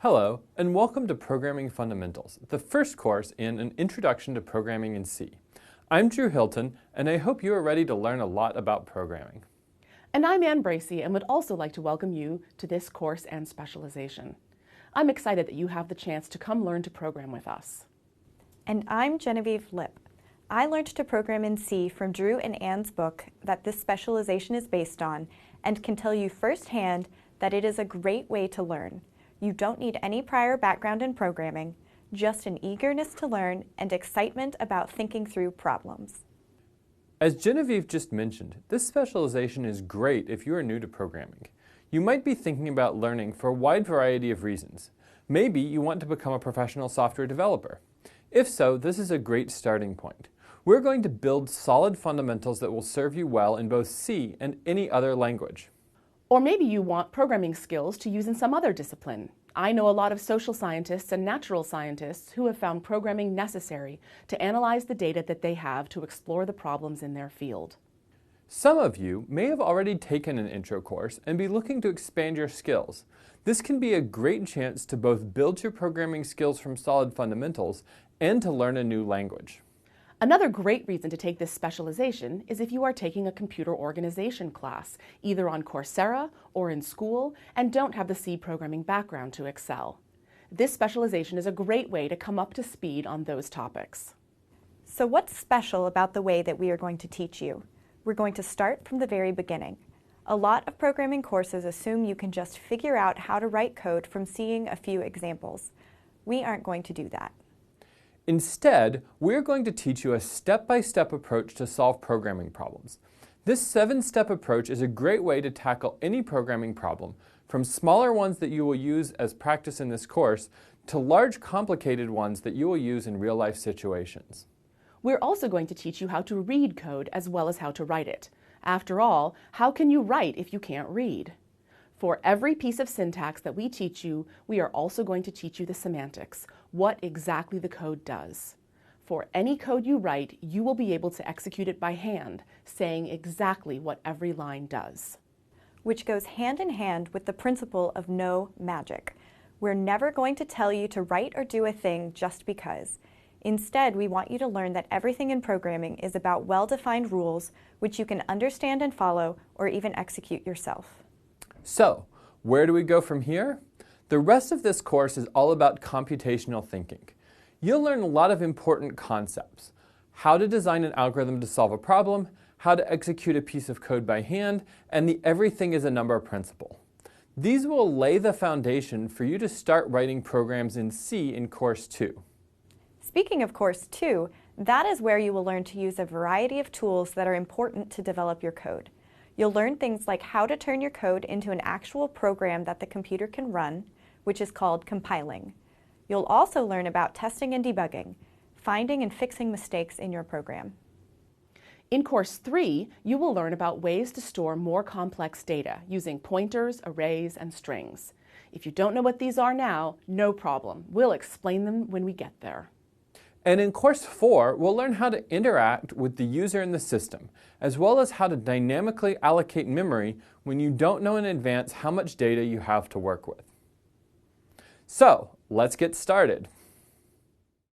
Hello, and welcome to Programming Fundamentals, the first course in an Introduction to Programming in C. I'm Drew Hilton, and I hope you are ready to learn a lot about programming. And I'm Ann Bracey, and would also like to welcome you to this course and specialization. I'm excited that you have the chance to come learn to program with us. And I'm Genevieve Lipp. I learned to program in C from Drew and Ann's book that this specialization is based on, and can tell you firsthand that it is a great way to learn. You don't need any prior background in programming, just an eagerness to learn and excitement about thinking through problems. As Genevieve just mentioned, this specialization is great if you are new to programming. You might be thinking about learning for a wide variety of reasons. Maybe you want to become a professional software developer. If so, this is a great starting point. We're going to build solid fundamentals that will serve you well in both C and any other language. Or maybe you want programming skills to use in some other discipline. I know a lot of social scientists and natural scientists who have found programming necessary to analyze the data that they have to explore the problems in their field. Some of you may have already taken an intro course and be looking to expand your skills. This can be a great chance to both build your programming skills from solid fundamentals and to learn a new language. Another great reason to take this specialization is if you are taking a computer organization class, either on Coursera or in school, and don't have the C programming background to excel. This specialization is a great way to come up to speed on those topics. So what's special about the way that we are going to teach you? We're going to start from the very beginning. A lot of programming courses assume you can just figure out how to write code from seeing a few examples. We aren't going to do that. Instead, we're going to teach you a step-by-step approach to solve programming problems. This 7-step approach is a great way to tackle any programming problem, from smaller ones that you will use as practice in this course, to large complicated ones that you will use in real-life situations. We're also going to teach you how to read code as well as how to write it. After all, how can you write if you can't read? For every piece of syntax that we teach you, we are also going to teach you the semantics, what exactly the code does. For any code you write, you will be able to execute it by hand, saying exactly what every line does. Which goes hand in hand with the principle of no magic. We're never going to tell you to write or do a thing just because. Instead, we want you to learn that everything in programming is about well-defined rules which you can understand and follow or even execute yourself. So, where do we go from here? The rest of this course is all about computational thinking. You'll learn a lot of important concepts: how to design an algorithm to solve a problem, how to execute a piece of code by hand, and the everything is a number principle. These will lay the foundation for you to start writing programs in C in Course 2. Speaking of Course 2, that is where you will learn to use a variety of tools that are important to develop your code. You'll learn things like how to turn your code into an actual program that the computer can run, which is called compiling. You'll also learn about testing and debugging, finding and fixing mistakes in your program. In Course 3, you will learn about ways to store more complex data using pointers, arrays, and strings. If you don't know what these are now, no problem. We'll explain them when we get there. And in Course 4, we'll learn how to interact with the user in the system, as well as how to dynamically allocate memory when you don't know in advance how much data you have to work with. So, let's get started.